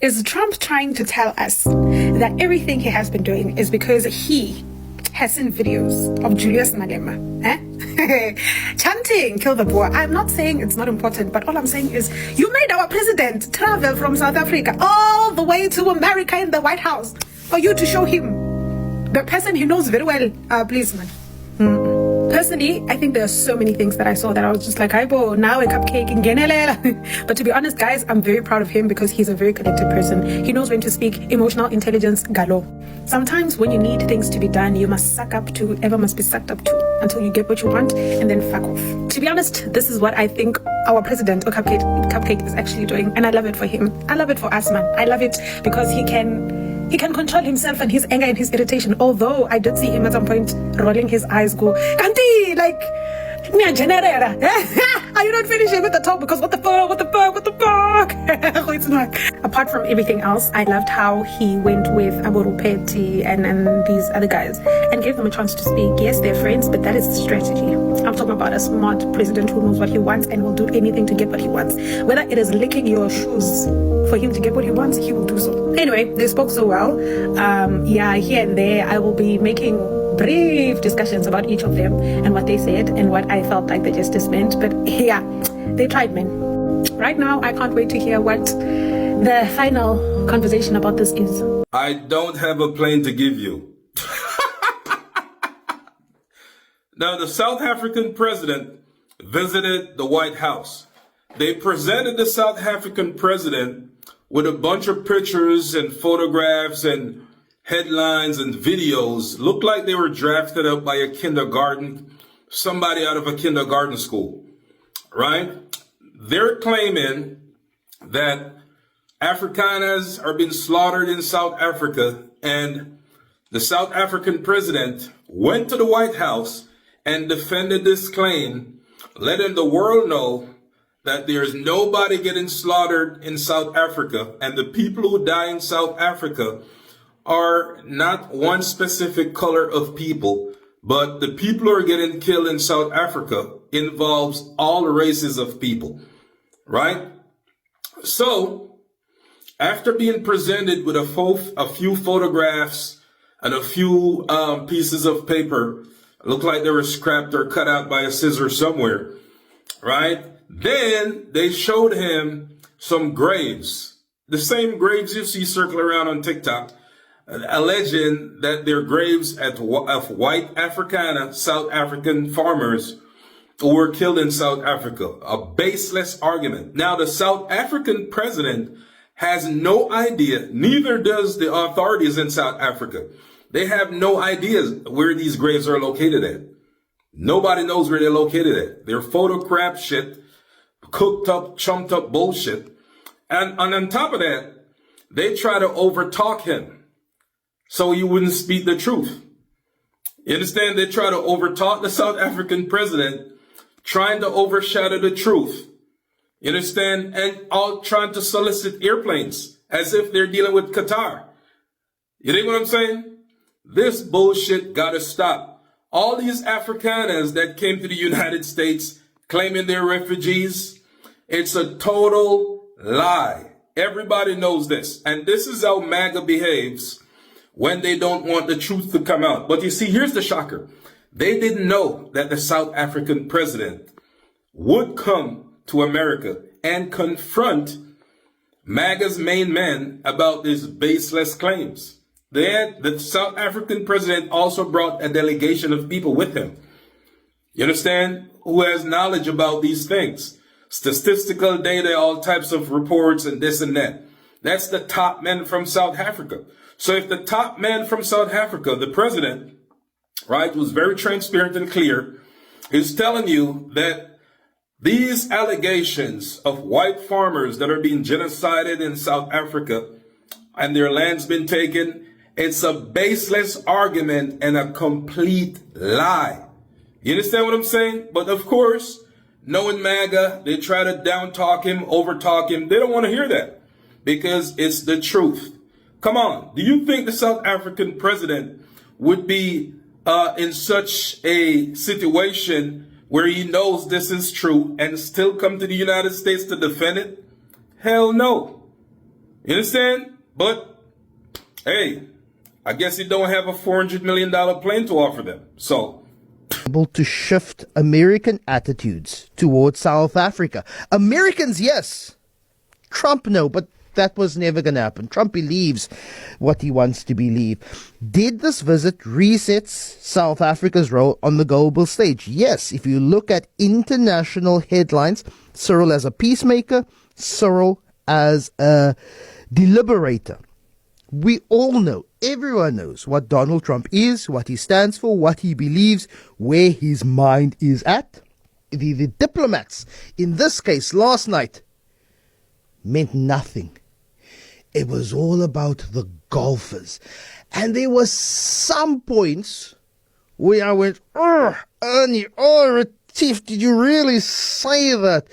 Is Trump trying to tell us that everything he has been doing is because he has seen videos of Julius Malema chanting "kill the boer"? I'm not saying it's not important, but all I'm saying is you made our president travel from South Africa all the way to America in the White House for you to show him the person he knows very well. Please, man. Personally, I think there are so many things that I saw that I was just like, "Aibo, now a cupcake in Genelela." But to be honest, guys, I'm very proud of him because he's a very connected person. He knows when to speak. Emotional intelligence, galo. Sometimes when you need things to be done, you must suck up to whoever must be sucked up to until you get what you want and then fuck off. To be honest, this is what I think our president or cupcake is actually doing, and I love it for him. I love it for us, man. I love it because he can control himself and his anger and his irritation. Although I did see him at some point rolling his eyes, go, "Kanti, like, me a generator." Are you not finishing with the talk? Because what the fuck? It's not. Apart from everything else, I loved how he went with Abu Rupeti and these other guys and gave them a chance to speak. Yes, they're friends, but that is strategy. I'm talking about a smart president who knows what he wants and will do anything to get what he wants. Whether it is licking your shoes for him to get what he wants, he will do so. Anyway, they spoke so well. Here and there, I will be making brief discussions about each of them and what they said and what I felt like the justice meant. But yeah, they tried, man. Right now, I can't wait to hear what the final conversation about this is. I don't have a plane to give you. Now, the South African president visited the White House. They presented the South African president with a bunch of pictures and photographs and headlines and videos. Looked like they were drafted up by a kindergarten, somebody out of a kindergarten school, right? They're claiming that Afrikaners are being slaughtered in South Africa, and the South African president went to the White House and defended this claim, letting the world know that there's nobody getting slaughtered in South Africa, and the people who die in South Africa are not one specific color of people, but the people who are getting killed in South Africa involves all races of people, right? So, after being presented with a few photographs and a few pieces of paper, looked like they were scrapped or cut out by a scissor somewhere, right? Then they showed him some graves, the same graves you see circling around on TikTok, alleging that they're graves of white Afrikaner South African farmers who were killed in South Africa. A baseless argument. Now, the South African president has no idea, neither does the authorities in South Africa. They have no idea where these graves are located at. Nobody knows where they're located at. They're photocrap shit, cooked up, chumped up bullshit. And on top of that, they try to overtalk him so he wouldn't speak the truth. You understand? They try to overtalk the South African president, trying to overshadow the truth. You understand? And all trying to solicit airplanes as if they're dealing with Qatar. You think what I'm saying? This bullshit gotta stop. All these Afrikaners that came to the United States claiming they're refugees, it's a total lie. Everybody knows this. And this is how MAGA behaves when they don't want the truth to come out. But you see, here's the shocker. They didn't know that the South African president would come to America and confront MAGA's main man about these baseless claims. The South African president also brought a delegation of people with him. You understand? Who has knowledge about these things. Statistical data, all types of reports and this and that. That's the top men from South Africa. So if the top man from South Africa, the president, right, was very transparent and clear, is telling you that these allegations of white farmers that are being genocided in South Africa and their land's been taken, it's a baseless argument and a complete lie. You understand what I'm saying? But of course, knowing MAGA, they try to down talk him, over talk him. They don't want to hear that because it's the truth. Come on. Do you think the South African president would be in such a situation where he knows this is true and still come to the United States to defend it? Hell no. You understand? But, hey, I guess he don't have a $400 million plane to offer them. So, able to shift American attitudes towards South Africa. Americans, yes. Trump, no, but that was never going to happen. Trump believes what he wants to believe. Did this visit resets South Africa's role on the global stage? Yes. If you look at international headlines, Cyril as a peacemaker, Cyril as a deliberator. We all know, everyone knows what Donald Trump is, what he stands for, what he believes, where his mind is at. The diplomats, in this case, last night, meant nothing. It was all about the golfers. And there were some points where I went, oh, Ernie, oh, Retief, did you really say that?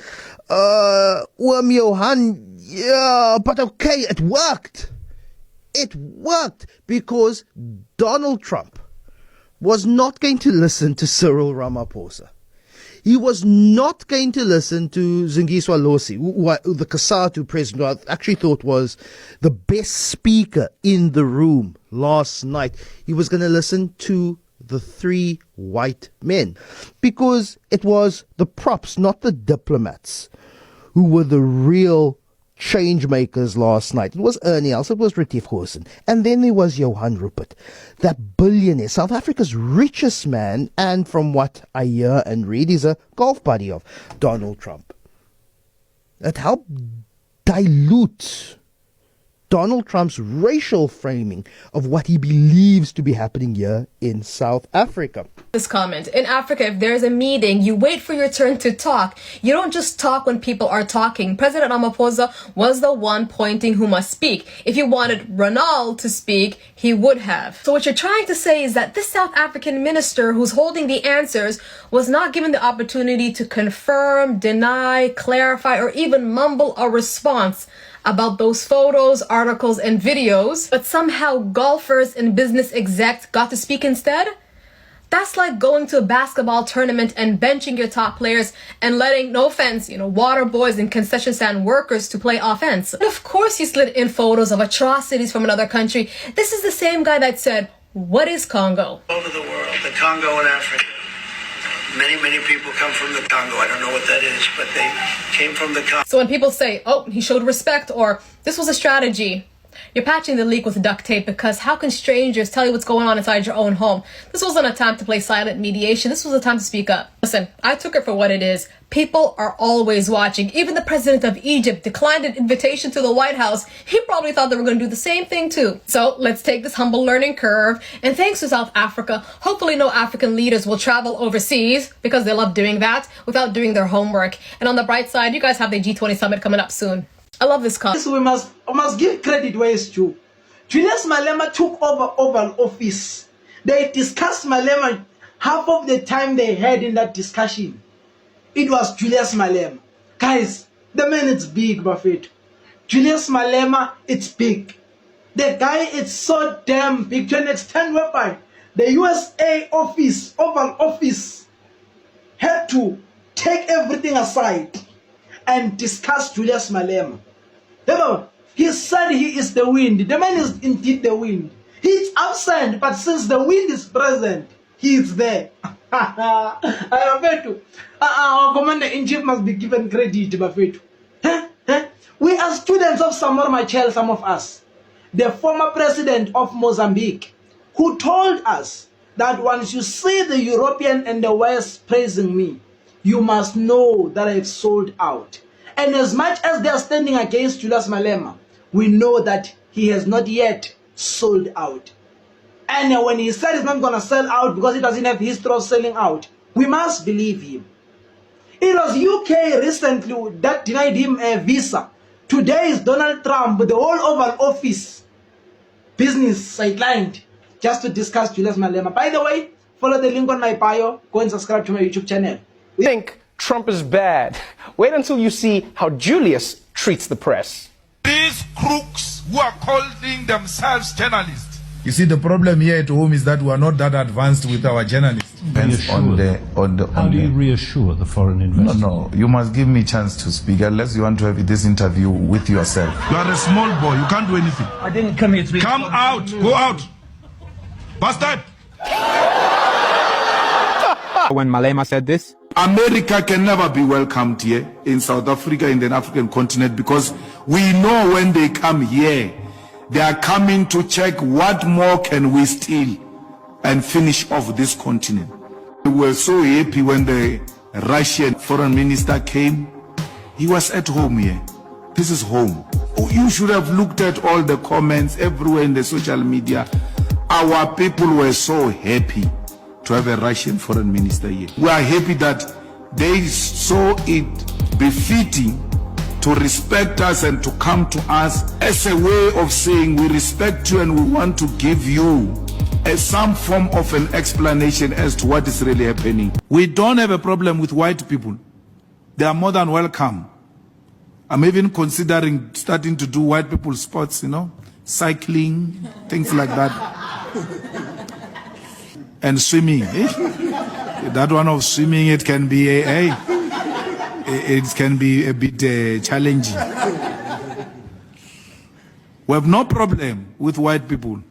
Johan, yeah, but okay, it worked. It worked because Donald Trump was not going to listen to Cyril Ramaphosa. He was not going to listen to Zingiswa Losi, the COSATU president, who I actually thought was the best speaker in the room last night. He was going to listen to the three white men because it was the props, not the diplomats, who were the real change makers last night. It was Ernie Els, it was Retief Goosen, and then there was Johan Rupert, that billionaire, South Africa's richest man, and from what I hear and read, is a golf buddy of Donald Trump. It helped dilute Donald Trump's racial framing of what he believes to be happening here in South Africa. This comment, in Africa, if there's a meeting, you wait for your turn to talk. You don't just talk when people are talking. President Ramaphosa was the one pointing who must speak. If you wanted Ronald to speak, he would have. So what you're trying to say is that this South African minister who's holding the answers was not given the opportunity to confirm, deny, clarify, or even mumble a response about those photos, articles, and videos, but somehow golfers and business execs got to speak instead? That's like going to a basketball tournament and benching your top players and letting, no offense, water boys and concession stand workers to play offense. And of course he slid in photos of atrocities from another country. This is the same guy that said, "What is Congo?" All over the world, the Congo and Africa. Many people come from the Congo. I don't know what that is, but they came from the Congo. So when people say, oh, he showed respect, or this was a strategy, you're patching the leak with duct tape, because how can strangers tell you what's going on inside your own home? This wasn't a time to play silent mediation. This was a time to speak up. Listen, I took it for what it is. People are always watching. Even the president of Egypt declined an invitation to the White House. He probably thought they were going to do the same thing too. So let's take this humble learning curve. And thanks to South Africa, hopefully no African leaders will travel overseas, because they love doing that, without doing their homework. And on the bright side, you guys have the G20 summit coming up soon. I love this comment. We must give credit where it's due. Julius Malema took over Oval Office. They discussed Malema. Half of the time they had in that discussion, it was Julius Malema. Guys, the man is big, Buffett. Julius Malema, it's big. The guy is so damn big to an extent whereby the USA office, Oval Office, had to take everything aside and discuss Julius Malema. He said he is the wind. The man is indeed the wind. He is absent, but since the wind is present, he is there. I refer to our commander-in-chief must be given credit, Bafetu. We are students of Samora Machel, some of us, the former president of Mozambique, who told us that once you see the European and the West praising me, you must know that I've sold out. And as much as they are standing against Julius Malema, we know that he has not yet sold out. And when he said he's not going to sell out because he doesn't have history of selling out, we must believe him. It was UK recently that denied him a visa. Today is Donald Trump with the whole Oval Office business sidelined just to discuss Julius Malema. By the way, follow the link on my bio. Go and subscribe to my YouTube channel. You think Trump is bad? Wait until you see how Julius treats the press. These crooks who are calling themselves journalists. You see, the problem here at home is that we are not that advanced with our journalists. Depends on How do you reassure the foreign investors? No, you must give me a chance to speak unless you want to have this interview with yourself. You are a small boy, you can't do anything. I didn't come here to... Come out, go out. Bastard! When Malema said this? America can never be welcomed here in South Africa, in the African continent, because we know when they come here, they are coming to check what more can we steal and finish off this continent. We were so happy when the Russian foreign minister came. He was at home here. This is home. You should have looked at all the comments everywhere in the social media. Our people were so happy to have a Russian foreign minister here. We are happy that they saw it befitting to respect us and to come to us as a way of saying we respect you and we want to give you some form of an explanation as to what is really happening. We don't have a problem with white people. They are more than welcome. I'm even considering starting to do white people sports, cycling, things like that. And swimming. That one of swimming, it can be it can be a bit challenging. We have no problem with white people.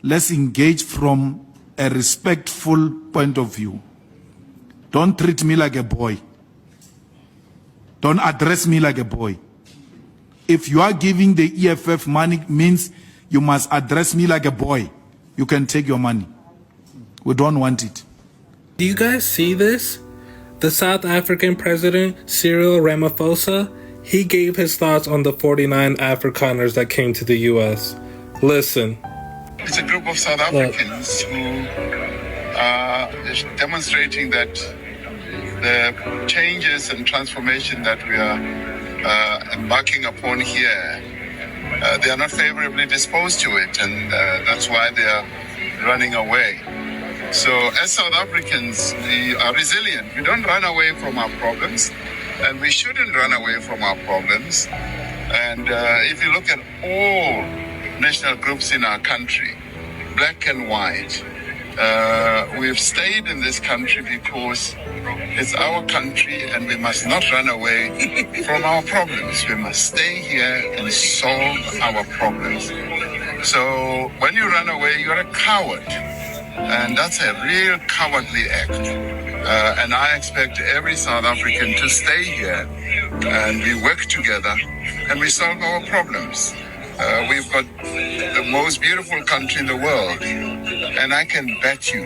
Let's engage from a respectful point of view. Don't treat me like a boy. Don't address me like a boy. If you are giving the EFF money, means you must address me like a boy. You can take your money. We don't want it. Do you guys see this? The South African president, Cyril Ramaphosa, he gave his thoughts on the 49 Afrikaners that came to the U.S. Listen. It's a group of South Africans who are demonstrating that the changes and transformation that we are embarking upon here, they are not favorably disposed to it, and that's why they are running away. So as South Africans, we are resilient. We don't run away from our problems, and we shouldn't run away from our problems. And if you look at all national groups in our country, black and white, we've stayed in this country because it's our country and we must not run away from our problems. We must stay here and solve our problems. So when you run away, you're a coward. And that's a real cowardly act. And I expect every South African to stay here and we work together and we solve our problems. We've got the most beautiful country in the world, and I can bet you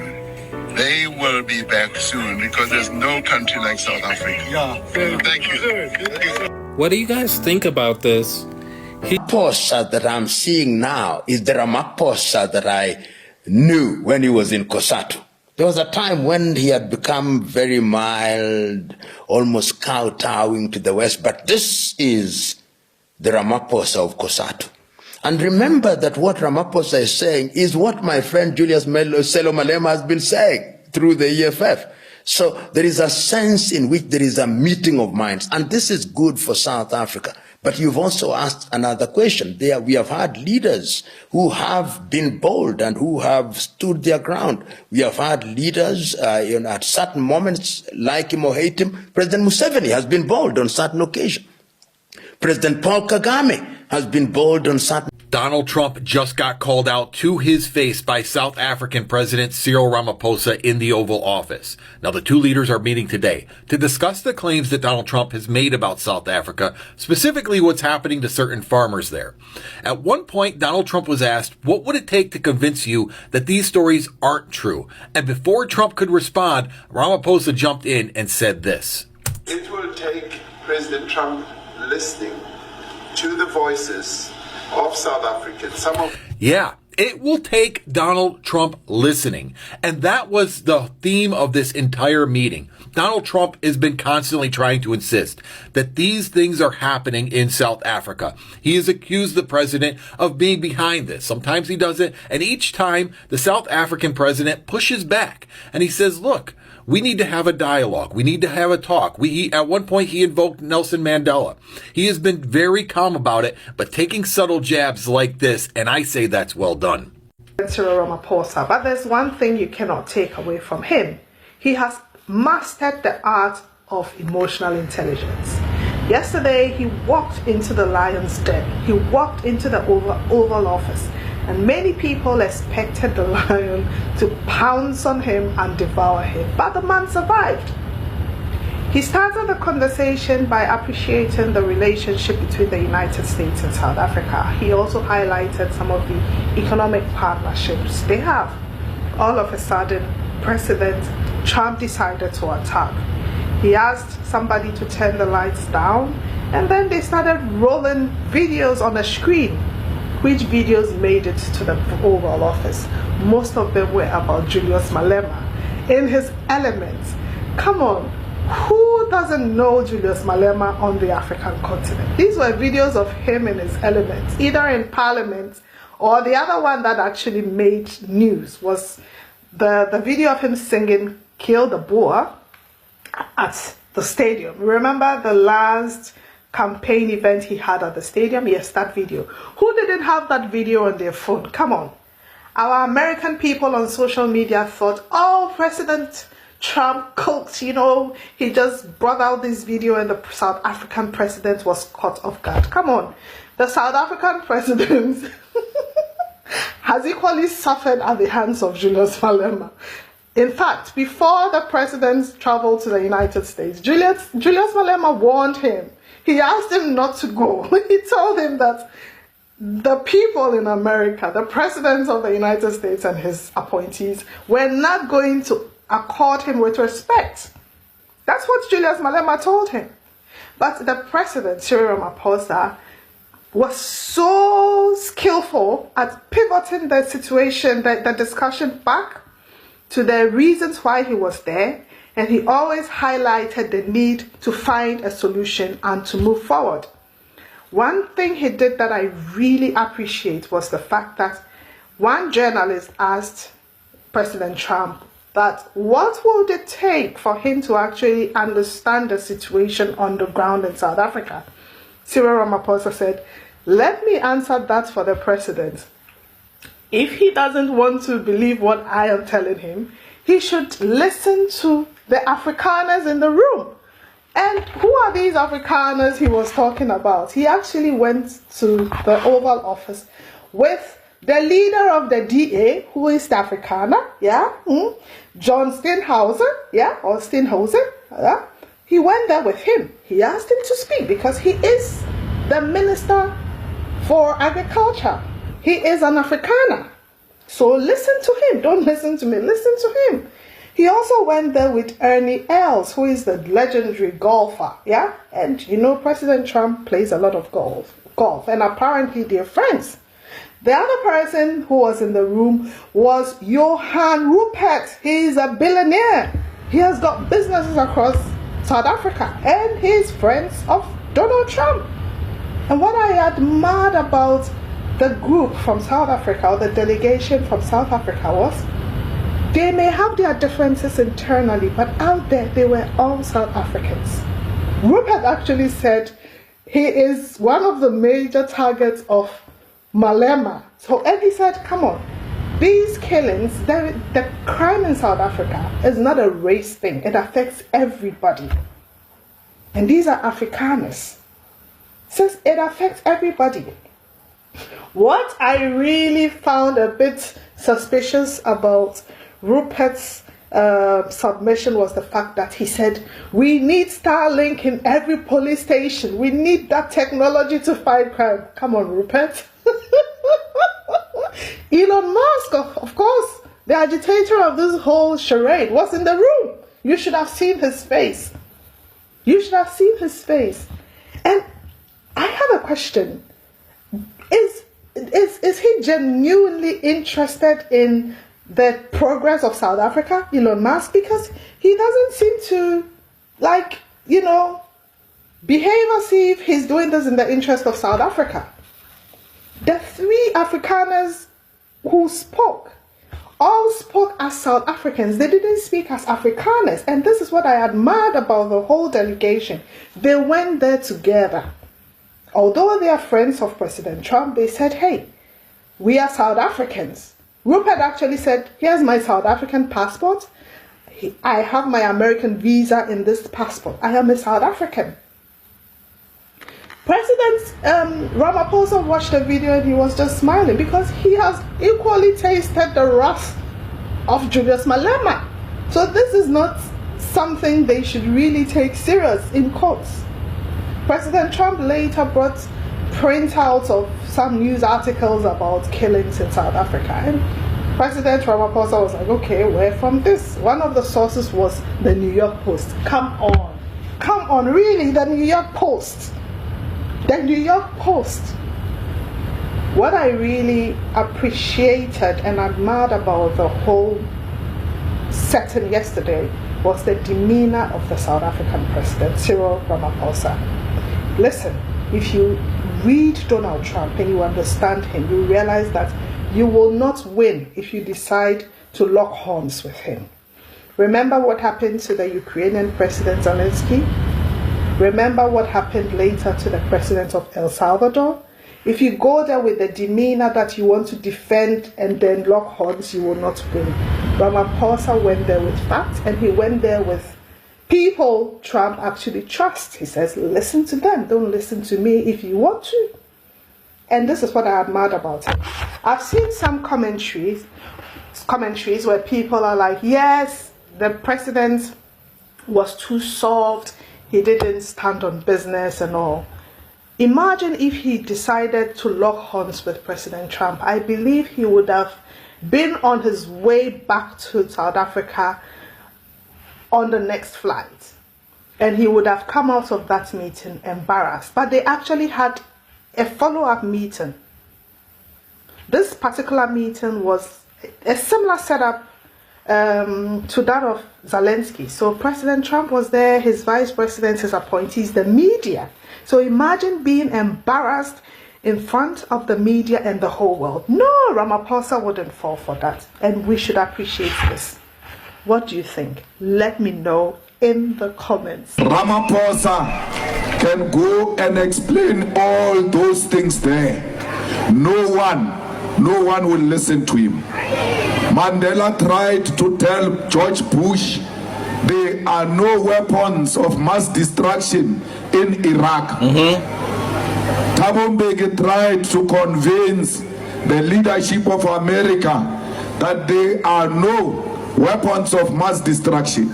they will be back soon because there's no country like South Africa. Yeah. Thank you. What do you guys think about this? Ramaphosa that I'm seeing now is the Ramaphosa that I knew when he was in COSATU. There was a time when he had become very mild, almost kowtowing to the West, but this is the Ramaphosa of COSATU. And remember that what Ramaphosa is saying is what my friend Julius Selo Malema has been saying through the EFF. So there is a sense in which there is a meeting of minds, and this is good for South Africa. But you've also asked another question. We have had leaders who have been bold and who have stood their ground. We have had leaders at certain moments, like him or hate him. President Museveni has been bold on certain occasions. President Paul Kagame has been bold on certain. Donald Trump just got called out to his face by South African President Cyril Ramaphosa in the Oval Office. Now, the two leaders are meeting today to discuss the claims that Donald Trump has made about South Africa, specifically what's happening to certain farmers there. At one point, Donald Trump was asked, what would it take to convince you that these stories aren't true? And before Trump could respond, Ramaphosa jumped in and said this. It will take President Trump listening to the voices of South Africans. Yeah, it will take Donald Trump listening. And that was the theme of this entire meeting. Donald Trump has been constantly trying to insist that these things are happening in South Africa. He has accused the president of being behind this. Sometimes he does it, and each time the South African president pushes back and he says, look, we need to have a dialogue. We need to have a talk. At one point, he invoked Nelson Mandela. He has been very calm about it, but taking subtle jabs like this, and I say that's well done. Cyril Ramaphosa, but there's one thing you cannot take away from him. He has mastered the art of emotional intelligence. Yesterday, he walked into the lion's den. He walked into the Oval Office, and many people expected the lion to pounce on him and devour him, but the man survived. He started the conversation by appreciating the relationship between the United States and South Africa. He also highlighted some of the economic partnerships they have. All of a sudden, President Trump decided to attack. He asked somebody to turn the lights down, and then they started rolling videos on the screen, which videos made it to the Oval Office. Most of them were about Julius Malema in his elements. Come on. Who doesn't know Julius Malema on the African continent? These were videos of him in his elements, either in Parliament, or the other one that actually made news was the video of him singing Kill the Boer at the stadium. Remember the last campaign event he had at the stadium? Yes, that video. Who didn't have that video on their phone? Come on. Our American people on social media thought, oh, President Trump cooked, he just brought out this video and the South African president was caught off guard. Come on, the South African president has equally suffered at the hands of Julius Malema. In fact, before the president traveled to the United States, Julius Malema warned him. He asked him not to go. He told him that the people in America, the presidents of the United States and his appointees, were not going to accord him with respect. That's what Julius Malema told him. But the president, Cyril Ramaphosa, was so skillful at pivoting the situation, the discussion back to the reasons why he was there, and he always highlighted the need to find a solution and to move forward. One thing he did that I really appreciate was the fact that one journalist asked President Trump that what would it take for him to actually understand the situation on the ground in South Africa? Cyril Ramaphosa said, let me answer that for the president. If he doesn't want to believe what I am telling him, he should listen to the Afrikaners in the room. And who are these Afrikaners he was talking about? He actually went to the Oval Office with the leader of the DA, who is the Afrikaner, John Steenhuisen, or Steenhuisen, He went there with him. He asked him to speak because he is the Minister for Agriculture. He is an Afrikaner. So listen to him. Don't listen to me. Listen to him. He also went there with Ernie Els, who is the legendary golfer. And President Trump plays a lot of golf. And apparently they're friends. The other person who was in the room was Johan Rupert. He is a billionaire. He has got businesses across South Africa. And he's friends of Donald Trump. And what I admired about the group from South Africa, or the delegation from South Africa, was they may have their differences internally, but out there they were all South Africans. Rupert actually said he is one of the major targets of Malema. And he said, come on, these killings, the crime in South Africa is not a race thing. It affects everybody. And these are Afrikaners. Says it affects everybody. What I really found a bit suspicious about Rupert's submission was the fact that he said, we need Starlink in every police station. We need that technology to fight crime. Come on, Rupert. Elon Musk, of course, the agitator of this whole charade, was in the room. You should have seen his face. You should have seen his face. And I have a question. Is he genuinely interested in the progress of South Africa, Elon Musk? Because he doesn't seem to, behave as if he's doing this in the interest of South Africa. The three Afrikaners who spoke all spoke as South Africans. They didn't speak as Afrikaners. And this is what I admired about the whole delegation. They went there together. Although they are friends of President Trump, they said, hey, we are South Africans. Rupert actually said, here's my South African passport. I have my American visa in this passport. I am a South African. President Ramaphosa watched the video and he was just smiling because he has equally tasted the wrath of Julius Malema. So this is not something they should really take serious in courts. President Trump later brought printouts of some news articles about killings in South Africa, and President Ramaphosa was like, okay, where from this? One of the sources was the New York Post. Come on, really, the New York Post. The New York Post. What I really appreciated and admired about the whole setting yesterday was the demeanor of the South African president, Cyril Ramaphosa. Listen, if you read Donald Trump and you understand him, you realize that you will not win if you decide to lock horns with him. Remember what happened to the Ukrainian President Zelensky? Remember what happened later to the president of El Salvador? If you go there with the demeanor that you want to defend and then lock horns, you will not win. Ramaphosa went there with facts, and he went there with people Trump actually trusts. He says, listen to them, don't listen to me if you want to. And this is what I admired about him. I've seen some commentaries where people are like, yes, the president was too soft, he didn't stand on business and all. Imagine if he decided to lock horns with President Trump. I believe he would have been on his way back to South Africa on the next flight. And he would have come out of that meeting embarrassed. But they actually had a follow-up meeting. This particular meeting was a similar setup to that of Zelensky. So President Trump was there, his vice president, his appointees, the media. So imagine being embarrassed in front of the media and the whole world. No, Ramaphosa wouldn't fall for that. And we should appreciate this. What do you think? Let me know in the comments. Ramaphosa can go and explain all those things there. No one will listen to him. Mandela tried to tell George Bush there are no weapons of mass destruction in Iraq. Thabo Mbeki tried to convince the leadership of America that there are no weapons of mass destruction.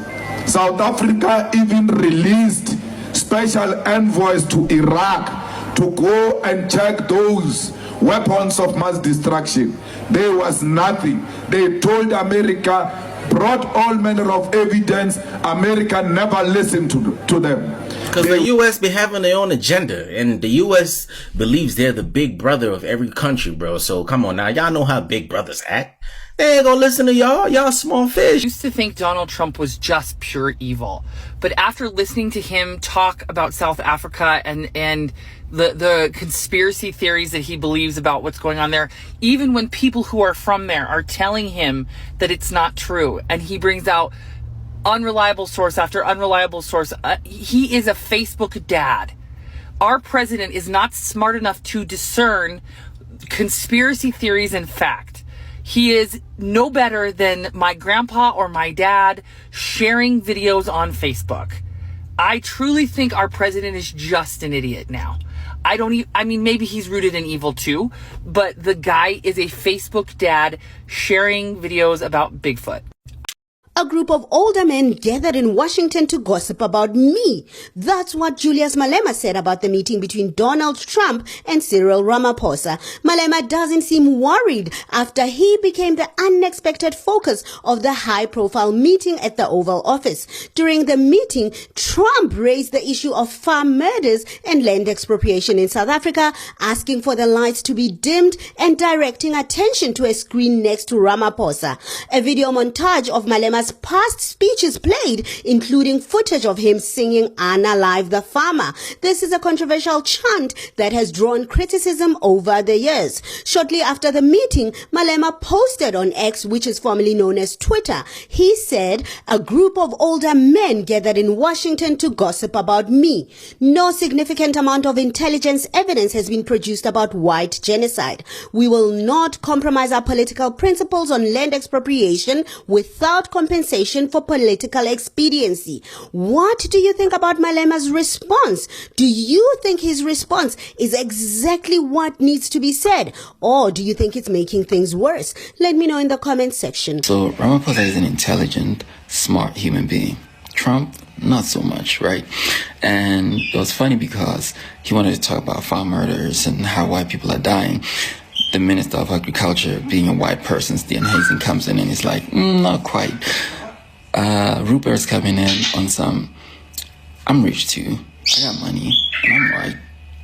South Africa even released special envoys to Iraq to go and check those weapons of mass destruction. There was nothing. They told America, brought all manner of evidence. America never listened to them. Because the U.S. be having their own agenda, and the U.S. believes they're the big brother of every country, bro. So come on now, y'all know how big brothers act. They ain't gonna listen to y'all. Y'all small fish. I used to think Donald Trump was just pure evil. But after listening to him talk about South Africa and the conspiracy theories that he believes about what's going on there, even when people who are from there are telling him that it's not true, and he brings out unreliable source after unreliable source, he is a Facebook dad. Our president is not smart enough to discern conspiracy theories and fact. He is no better than my grandpa or my dad sharing videos on Facebook. I truly think our president is just an idiot now. I mean, maybe he's rooted in evil too, but the guy is a Facebook dad sharing videos about Bigfoot. A group of older men gathered in Washington to gossip about me. That's what Julius Malema said about the meeting between Donald Trump and Cyril Ramaphosa. Malema doesn't seem worried after he became the unexpected focus of the high-profile meeting at the Oval Office. During the meeting, Trump raised the issue of farm murders and land expropriation in South Africa, asking for the lights to be dimmed and directing attention to a screen next to Ramaphosa. A video montage of Malema's Malema's past speeches played, including footage of him singing Anna Live the Farmer. This is a controversial chant that has drawn criticism over the years. Shortly after the meeting, Malema posted on X, which is formerly known as Twitter. He said, "A group of older men gathered in Washington to gossip about me. No significant amount of intelligence evidence has been produced about white genocide. We will not compromise our political principles on land expropriation without compensation for political expediency." What do you think about Malema's response? Do you think his response is exactly what needs to be said? Or do you think it's making things worse? Let me know in the comment section. So Ramaphosa is an intelligent, smart human being. Trump, not so much, right? And it was funny because he wanted to talk about farm murders and how white people are dying. The Minister of Agriculture, being a white person, Stephen Hazen, comes in and he's like, not quite. Rupert's coming in on some, I'm rich too, I got money, and I'm white.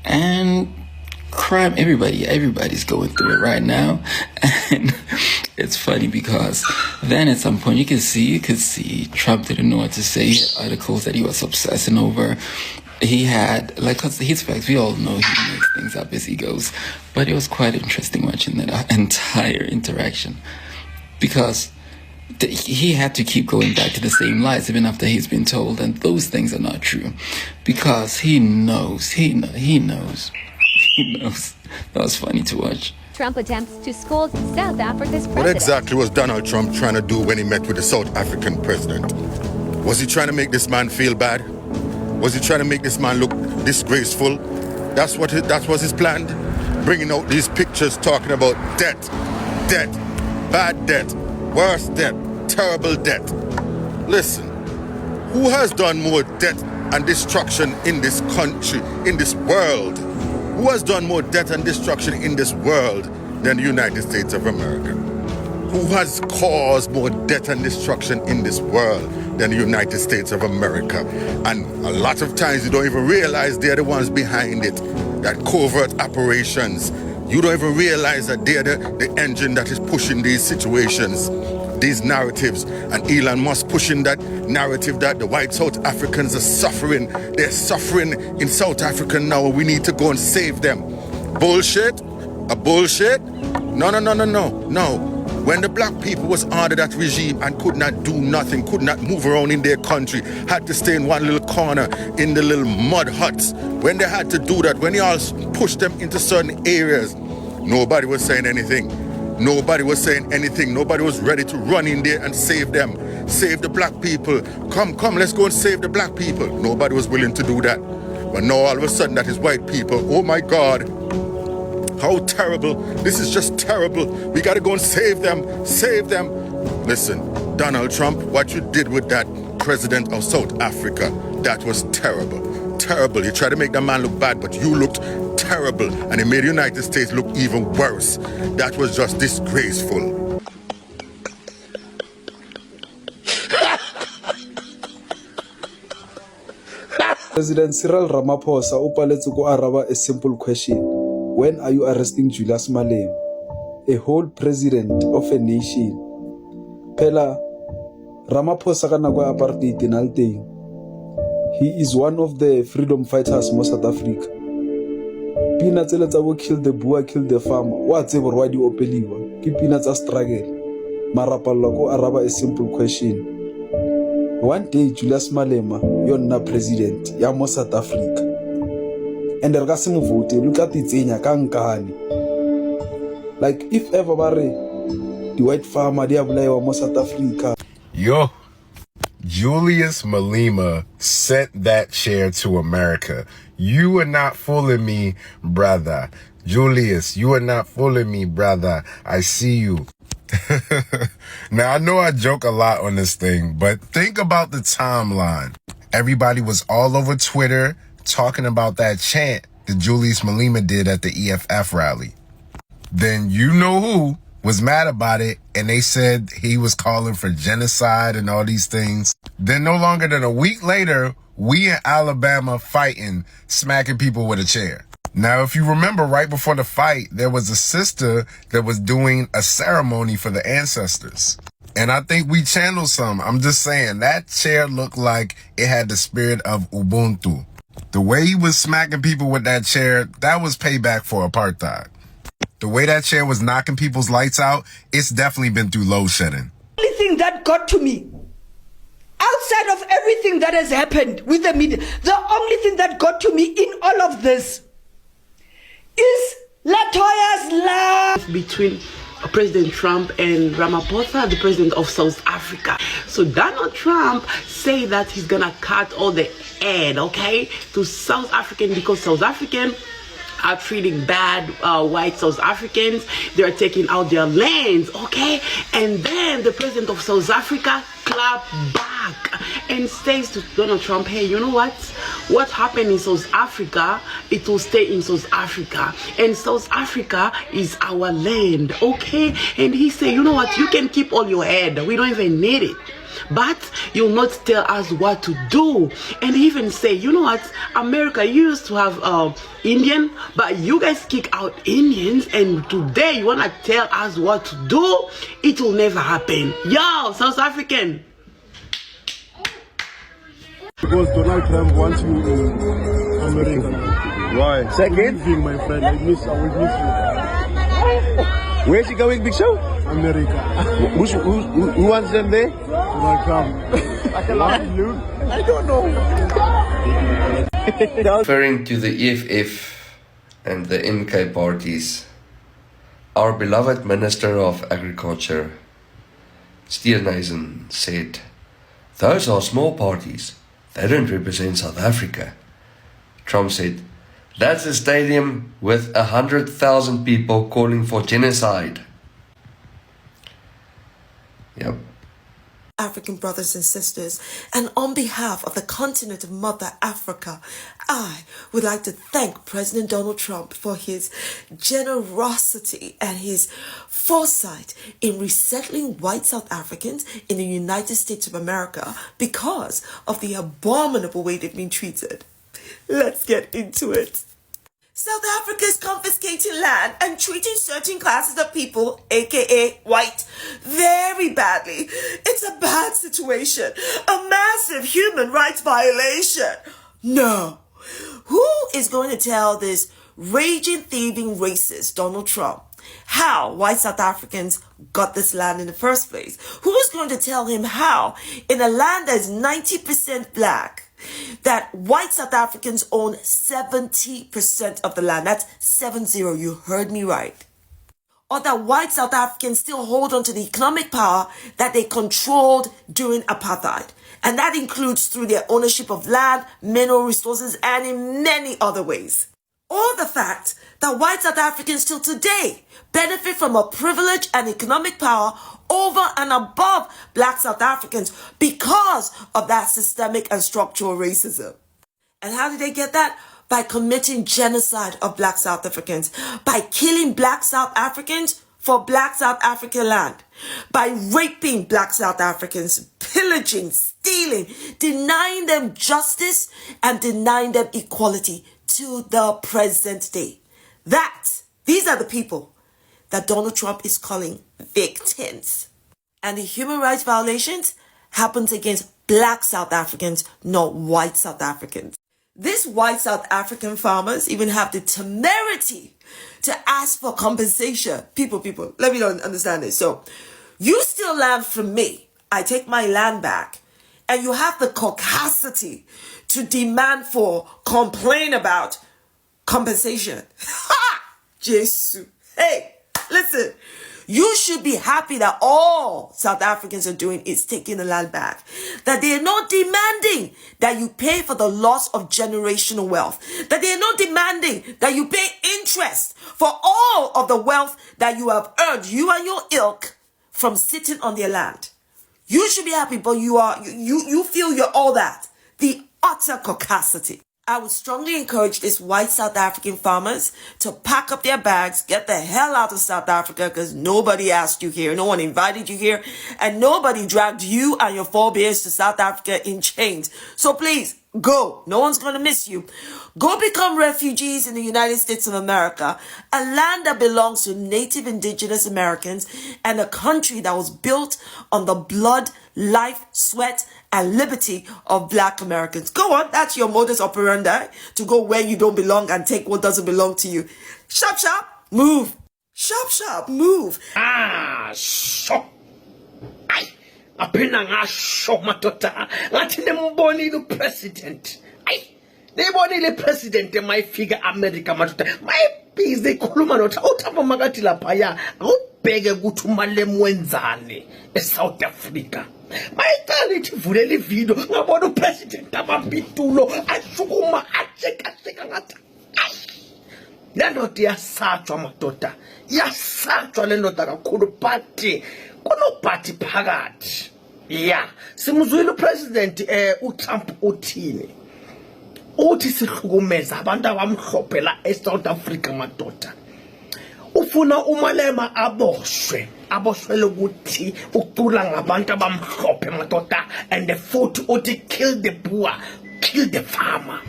And crime, everybody's going through it right now. And it's funny because then at some point you could see Trump didn't know what to say. He had articles that he was obsessing over. He had, like, cause his facts, we all know he makes things up as he goes. But it was quite interesting watching that entire interaction. Because he had to keep going back to the same lies even after he's been told, and those things are not true. Because he knows. That was funny to watch. Trump attempts to scold South Africa's president. What exactly was Donald Trump trying to do when he met with the South African president? Was he trying to make this man feel bad? Was he trying to make this man look disgraceful? That was his plan? Bringing out these pictures talking about debt, bad debt, worse debt, terrible debt. Listen, who has done more debt and destruction in this country, in this world? Who has done more death and destruction in this world than the United States of America? Who has caused more death and destruction in this world than the United States of America? And a lot of times you don't even realize they're the ones behind it, that covert operations. You don't even realize that they're the engine that is pushing these situations, these narratives. And Elon Musk pushing that narrative that the white South Africans are suffering. They're suffering in South Africa now, and we need to go and save them. Bullshit? A bullshit? No. When the black people was under that regime and could not do nothing, could not move around in their country, had to stay in one little corner in the little mud huts. When they had to do that, when y'all pushed them into certain areas, nobody was saying anything. Nobody was saying anything. Nobody was ready to run in there and save them. Save the black people. Come, let's go and save the black people. Nobody was willing to do that. But now all of a sudden that is white people. Oh my God. How terrible. This is just terrible. We got to go and save them. Save them. Listen, Donald Trump, what you did with that president of South Africa, that was terrible. Terrible. You tried to make that man look bad, but you looked terrible. And it made the United States look even worse. That was just disgraceful. President Cyril Ramaphosa upaletse go araba a simple question. When are you arresting Julius Malema, a whole president of a nation? Phela Ramaphosa ka nako ya apartheid nalteng. He is one of the freedom fighters mo South Africa. Pina tsele tsa bo kill the boer, kill the farmer. Wa tsebo rwa di opeliwa. Ke pina tsa struggle. Marapalla go araba a simple question. One day Julius Malema yonna president ya mo South Africa. And re ka se mo vote, look at tsenya ka nkane. Like if ever bare the white farmer they bolaiwa mo South Africa. Yo, Julius Malema sent that chair to America. You are not fooling me, brother. Julius, you are not fooling me, brother. I see you. Now, I know I joke a lot on this thing, but think about the timeline. Everybody was all over Twitter talking about that chant that Julius Malema did at the EFF rally. Then you know who was mad about it, and they said he was calling for genocide and all these things. Then no longer than a week later, we in Alabama fighting, smacking people with a chair. Now, if you remember, right before the fight, there was a sister that was doing a ceremony for the ancestors. And I think we channeled some. I'm just saying, that chair looked like it had the spirit of Ubuntu. The way he was smacking people with that chair, that was payback for apartheid. The way that chair was knocking people's lights out, it's definitely been through load shedding. The only thing that got to me, outside of everything that has happened with the media, the only thing that got to me in all of this is Latoya's laugh between President Trump and Ramaphosa, the president of South Africa. So Donald Trump say that he's gonna cut all the aid, okay, to South African, because South African are treating bad white South Africans. They're taking out their lands, okay? And then the president of South Africa clap back and says to Donald Trump, hey, you know what happened in South Africa, it will stay in South Africa, and South Africa is our land, okay? And he said, you know what, you can keep all your head, we don't even need it, but you'll not tell us what to do. And he even say, you know what, America used to have Indian, but you guys kick out Indians, and today you want to tell us what to do? It will never happen. Yo, South African. Because Donald Trump wants you in America. Why? Second? My friend, I will miss you. Where's he going, Big Show? America. Who wants them there? Donald Trump. I don't know. Referring to the EFF and the MK parties, our beloved Minister of Agriculture, Steenhuisen, said, "Those are small parties. They don't represent South Africa." Trump said, "That's a stadium with 100,000 people calling for genocide." Yep. African brothers and sisters, and on behalf of the continent of Mother Africa, I would like to thank President Donald Trump for his generosity and his foresight in resettling white South Africans in the United States of America because of the abominable way they've been treated. Let's get into it. South Africa is confiscating land and treating certain classes of people, aka white, very badly. It's a bad situation, a massive human rights violation. No. Who is going to tell this raging, thieving racist Donald Trump how white South Africans got this land in the first place? Who's going to tell him how, in a land that's 90% black, that white South Africans own 70% of the land? That's 70, you heard me right. Or that white South Africans still hold on to the economic power that they controlled during apartheid. And that includes through their ownership of land, mineral resources, and in many other ways. Or the fact that white South Africans still today benefit from a privilege and economic power over and above black South Africans because of that systemic and structural racism. And how did they get that? By committing genocide of black South Africans, by killing black South Africans for black South African land, by raping black South Africans, pillaging, stealing, denying them justice and denying them equality to the present day. These are the people that Donald Trump is calling victims. And the human rights violations happens against black South Africans, not white South Africans. These white South African farmers even have the temerity to ask for compensation. People, let me understand this. So, you steal land from me, I take my land back, and you have the caucasity to demand for, complain about compensation. Ha! Jesus. Hey, listen, you should be happy that all South Africans are doing is taking the land back. That they are not demanding that you pay for the loss of generational wealth. That they are not demanding that you pay interest for all of the wealth that you have earned, you and your ilk, from sitting on their land. You should be happy, but you feel you're all that. The utter caucasity. I would strongly encourage these white South African farmers to pack up their bags, get the hell out of South Africa, because nobody asked you here, no one invited you here, and nobody dragged you and your forebears to South Africa in chains. So please, Go. No one's going to miss you. Go become refugees in the United States of America, a land that belongs to Native Indigenous Americans and a country that was built on the blood, life, sweat, and liberty of Black Americans. Go on. That's your modus operandi, to go where you don't belong and take what doesn't belong to you. Sharp, sharp, move. Sharp, sharp, move. So. Ay. Apena ngasho matota ngathi nembonile upresident ay nebonile president mayifika America matota mayibhizi ikhuluma nothi uThabo makathi lapha ya awubheke ukuthi umalemu wenzani eSouth Africa mayicala ithi vulela ivideo ngabona upresident abapitulo ashukuma acheka ngathi lento yasatshwa matota yasatshwa lento kakhulu but kunobhathi phakathi yeah simuzwile upresident uTrump uthini uthi sihlukumeza abantu abamhlophe la eSouth Africa madoda ufuna umalema aboshwele ukuthi ucula ngabantu abamhlophe madoda and futhi uthi kill the poor kill the farmer.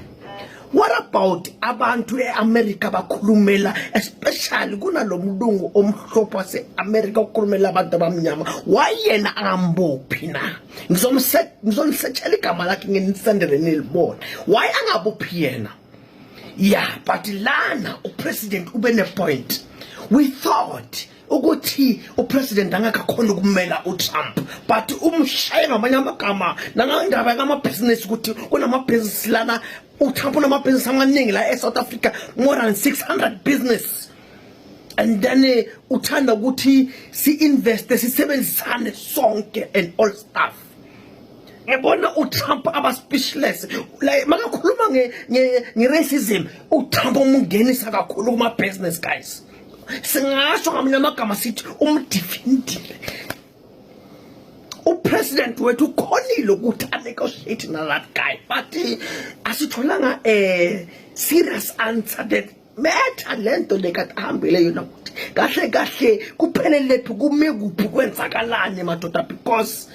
What about abantu eAmerica bakhulumela especially kunalomlungu omhlophe waseAmerica okhulumela abantu abamnyama wayena angambophi na ngizomsetshela igama lakhe ngenisendele nilibone why angabophi yena yeah but lana upresident ube ne point we thought ukuthi upresident angakakhona ukumela uTrump but umshaye ngamanye amagama nangandaba yamabhizinisi ukuthi kunamabhizinisi lana uTrump unamabhizinisi amaningi la eSouth Africa more than 600 business and then uthanda ukuthi si-invest sisebenzisane sonke and all stuff ngibona uTrump aba-speechless like makakhuluma nge-racism uTrump umungenisa kakhulu kuma-business guys singasho ngamanye amagama sithi umdefendile upresident wethu ukhonile ukuthi anegotiate na that guy but asitholanga serious answer that matter lento lekathi ahambile yona ukuthi kahle kuphelele lethu kume kuphi kwenzakalani madoda because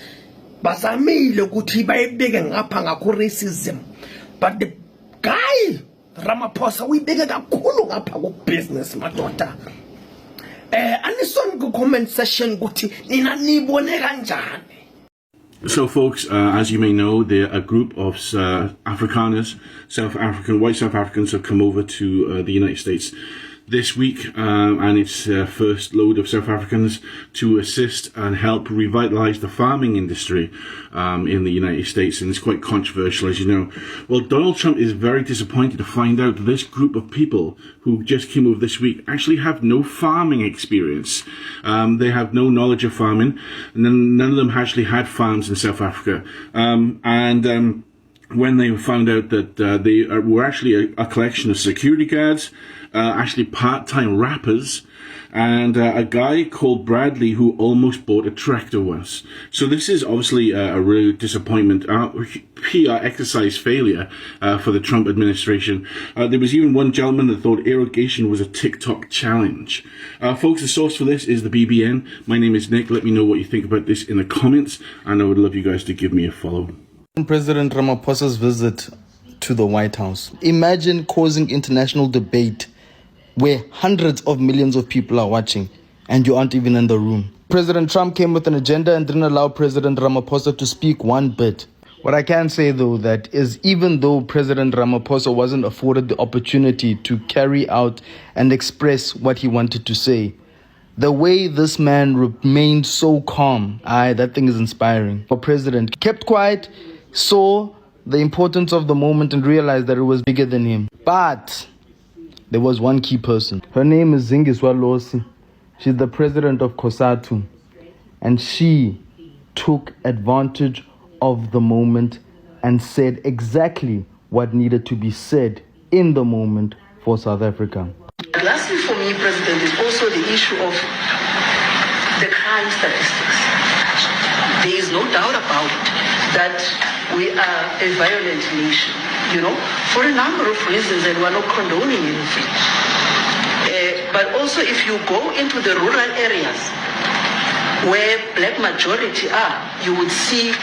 bazamile ukuthi bayibeke ngapha ngakho racism but the guy Ramaphosa uyibeke kakhulu ngapha ku business madoda anisoni ku comment section ukuthi nina nibone kanjani. So folks, as you may know, a group of Afrikaners, white South Africans have come over to the United States this week, and it's first load of South Africans to assist and help revitalize the farming industry in the United States, and it's quite controversial, as you know. Well, Donald Trump is very disappointed to find out that this group of people who just came over this week actually have no farming experience. They have no knowledge of farming, and none of them actually had farms in South Africa. When they found out that they were actually a collection of security guards, actually part-time rappers, and a guy called Bradley who almost bought a tractor once. So this is obviously a real disappointment, PR exercise failure for the Trump administration. There was even one gentleman that thought irrigation was a TikTok challenge. Folks, the source for this is the BBN. My name is Nick. Let me know what you think about this in the comments, and I would love you guys to give me a follow. President Ramaphosa's visit to the White House. Imagine causing international debate where hundreds of millions of people are watching and you aren't even in the room. President Trump came with an agenda and didn't allow President Ramaphosa to speak one bit. What I can say, though, that is even though President Ramaphosa wasn't afforded the opportunity to carry out and express what he wanted to say, the way this man remained so calm, that thing is inspiring. The president kept quiet, saw the importance of the moment and realized that it was bigger than him. But there was one key person. Her name is Zingiswa Losi. She's the president of COSATU. And she took advantage of the moment and said exactly what needed to be said in the moment for South Africa. Lastly, for me, President, is also the issue of the crime statistics. There is no doubt about it that we are a violent nation, for a number of reasons, and we're not condoning anything. But also, if you go into the rural areas where black majority are, you would see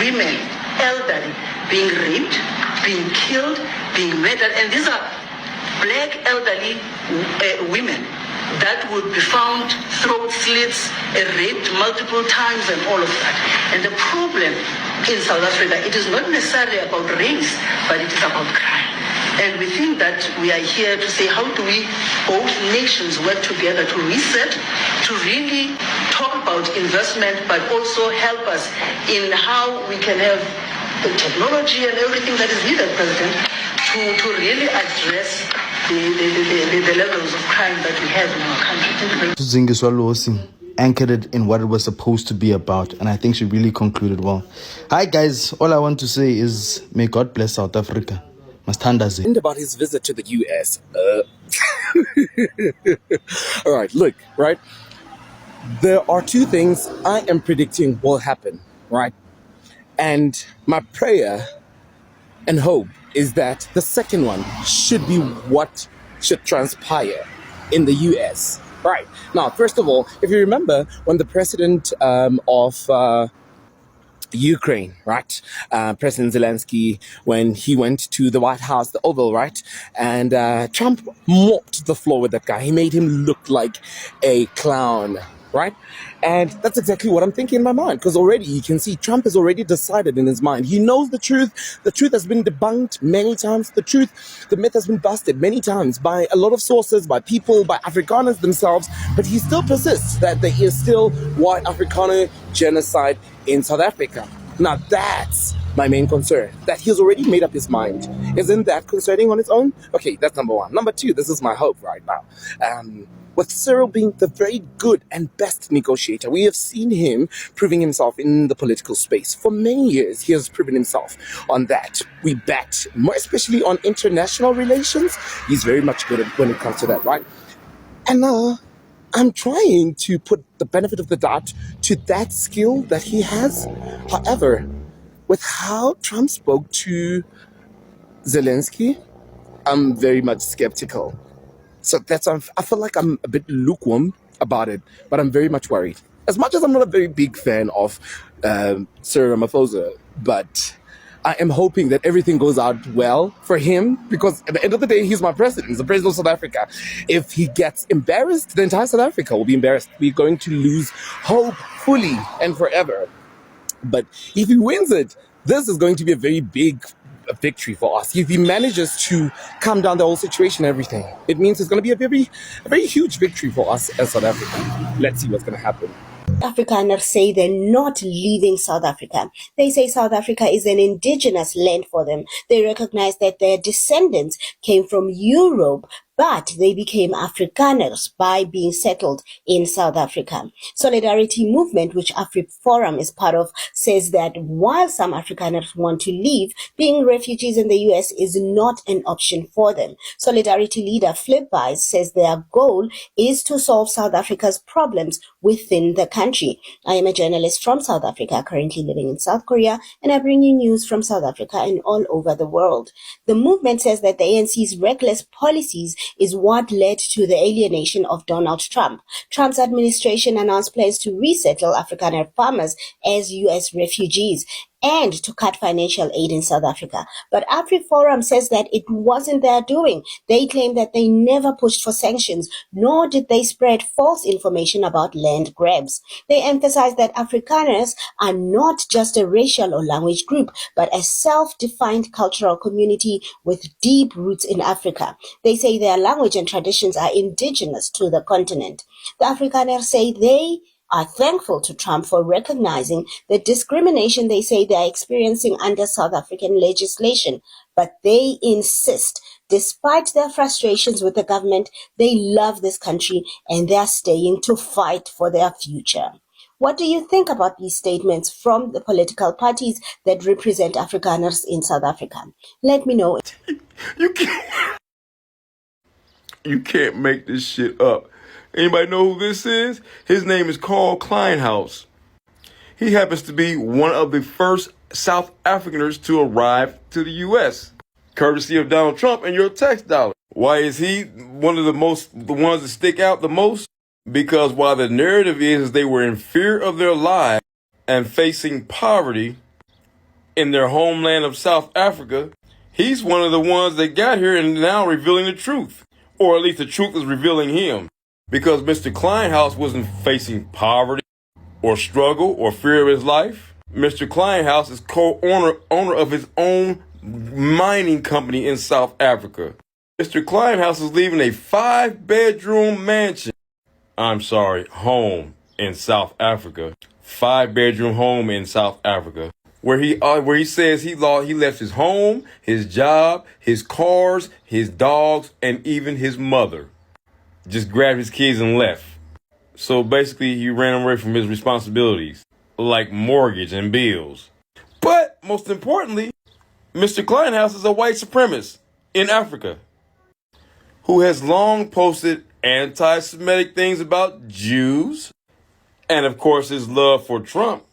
women, elderly, being raped, being killed, being murdered, and these are black elderly women that would be found throat slits, raped multiple times and all of that. And the problem in South Africa, it is not necessarily about race, but it is about crime. And we think that we are here to say, how do we, both nations, work together to reset, to really talk about investment, but also help us in how we can have the technology and everything that is needed, President, to really address the levels of crime that we have in our country. Zingiswa anchored it in what it was supposed to be about, and I think she really concluded well. Hi guys, all I want to say is may God bless South Africa. And about his visit to the US. All right, look, right? There are two things I am predicting will happen, right? And my prayer and hope is that the second one should be what should transpire in the US. Right. Now, first of all, if you remember when the president of Ukraine, right? President Zelensky, when he went to the White House, the Oval, right? And Trump mopped the floor with that guy. He made him look like a clown, right? And that's exactly what I'm thinking in my mind, because already you can see Trump has already decided in his mind. He knows the truth. The truth has been debunked many times. The myth has been busted many times by a lot of sources, by people, by Afrikaners themselves. But he still persists that there is still white Afrikaner genocide in South Africa. Now that's my main concern, that he's already made up his mind. Isn't that concerning on its own? Okay, that's number one. Number two, this is my hope right now. With Cyril being the very good and best negotiator, we have seen him proving himself in the political space. For many years, he has proven himself on that. We bet, more especially on international relations. He's very much good at when it comes to that, right? And I'm trying to put the benefit of the doubt to that skill that he has. However, with how Trump spoke to Zelensky, I'm very much skeptical. So I feel like I'm a bit lukewarm about it, but I'm very much worried. As much as I'm not a very big fan of Cyril Ramaphosa, but I am hoping that everything goes out well for him, because at the end of the day, he's my president. He's the president of South Africa. If he gets embarrassed, the entire South Africa will be embarrassed. We're going to lose hope fully and forever. But if he wins it, this is going to be a very big victory for us. If he manages to calm down the whole situation and everything, it means it's going to be a very huge victory for us as South Africa. Let's see what's going to happen. Afrikaners say they're not leaving South Africa. They say South Africa is an indigenous land for them. They recognize that their descendants came from Europe, but they became Afrikaners by being settled in South Africa. Solidarity Movement, which AfriForum is part of, says that while some Afrikaners want to leave, being refugees in the US is not an option for them. Solidarity leader Flip Buys says their goal is to solve South Africa's problems within the country. I am a journalist from South Africa, currently living in South Korea, and I bring you news from South Africa and all over the world. The movement says that the ANC's reckless policies is what led to the alienation of Donald Trump. Trump's administration announced plans to resettle Afrikaner farmers as U.S. refugees and to cut financial aid in South Africa. But AfriForum says that it wasn't their doing. They claim that they never pushed for sanctions, nor did they spread false information about land grabs. They emphasize that Afrikaners are not just a racial or language group, but a self-defined cultural community with deep roots in Africa. They say their language and traditions are indigenous to the continent. The Afrikaners say they are thankful to Trump for recognizing the discrimination they say they are experiencing under South African legislation. But they insist, despite their frustrations with the government, they love this country and they are staying to fight for their future. What do you think about these statements from the political parties that represent Afrikaners in South Africa? Let me know. You can't make this shit up. Anybody know who this is? His name is Carl Kleinhaus. He happens to be one of the first South Africaners to arrive to the U.S., courtesy of Donald Trump and your tax dollar. Why is he one of the ones that stick out the most? Because while the narrative is they were in fear of their lives and facing poverty in their homeland of South Africa, He's one of the ones that got here and now revealing the truth. Or at least the truth is revealing him. Because Mr. Kleinhaus wasn't facing poverty or struggle or fear of his life. Mr. Kleinhaus is owner of his own mining company in South Africa. Mr. Kleinhaus is leaving a 5-bedroom mansion. Home in South Africa. 5-bedroom home in South Africa. Where he says he left his home, his job, his cars, his dogs, and even his mother. Just grabbed his kids and left. So basically he ran away from his responsibilities, like mortgage and bills. But most importantly, Mr. Kleinhaus is a white supremacist in Africa who has long posted anti-Semitic things about Jews and, of course, his love for Trump.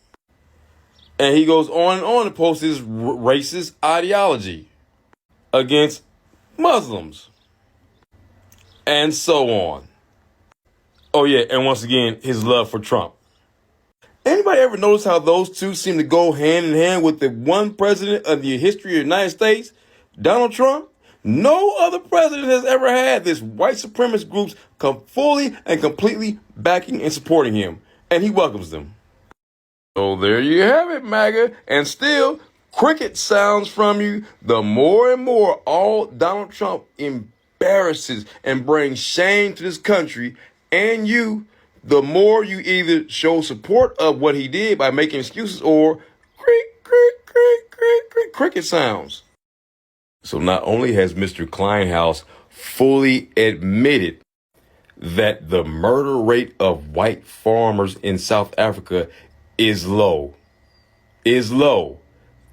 And he goes on to post his racist ideology against Muslims and so on. Oh, yeah, and once again, his love for Trump. Anybody ever notice how those two seem to go hand in hand with the one president of the history of the United States, Donald Trump? No other president has ever had this white supremacist groups come fully and completely backing and supporting him. And he welcomes them. So there you have it, MAGA. And still, cricket sounds from you. The more and more all Donald Trump embarrasses and brings shame to this country and you, the more you either show support of what he did by making excuses or cricket sounds. So not only has Mr. Kleinhaus fully admitted that the murder rate of white farmers in South Africa is low,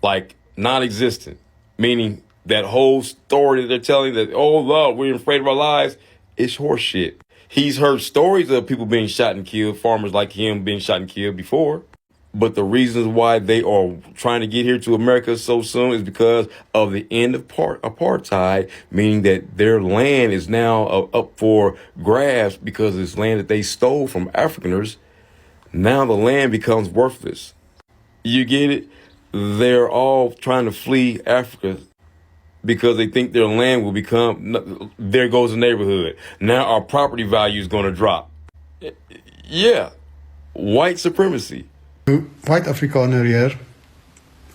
like non-existent, meaning that whole story that they're telling that, oh, Lord, we're afraid of our lives, is horseshit. He's heard stories of people being shot and killed, farmers like him being shot and killed before. But the reasons why they are trying to get here to America so soon is because of the end of apartheid, meaning that their land is now up for grabs because it's land that they stole from Afrikaners. Now the land becomes worthless. You get it? They're all trying to flee Africa because they think their land will become, there goes the neighborhood. Now our property value is going to drop. Yeah, white supremacy. White Afrikaner here.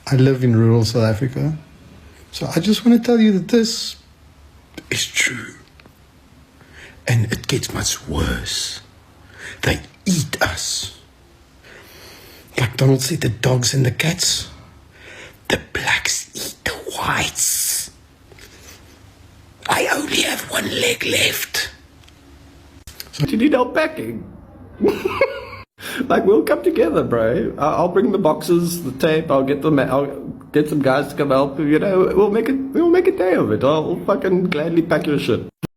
I live in rural South Africa. So I just want to tell you that this is true. And it gets much worse. They eat us. Like Donald said, the dogs and the cats. The blacks eat the whites. I only have one leg left. So you need our backing. Like, we'll come together, bro. I'll bring the boxes, the tape. I'll get some guys to come help. You know, we'll make a day of it. I'll fucking gladly pack your shit.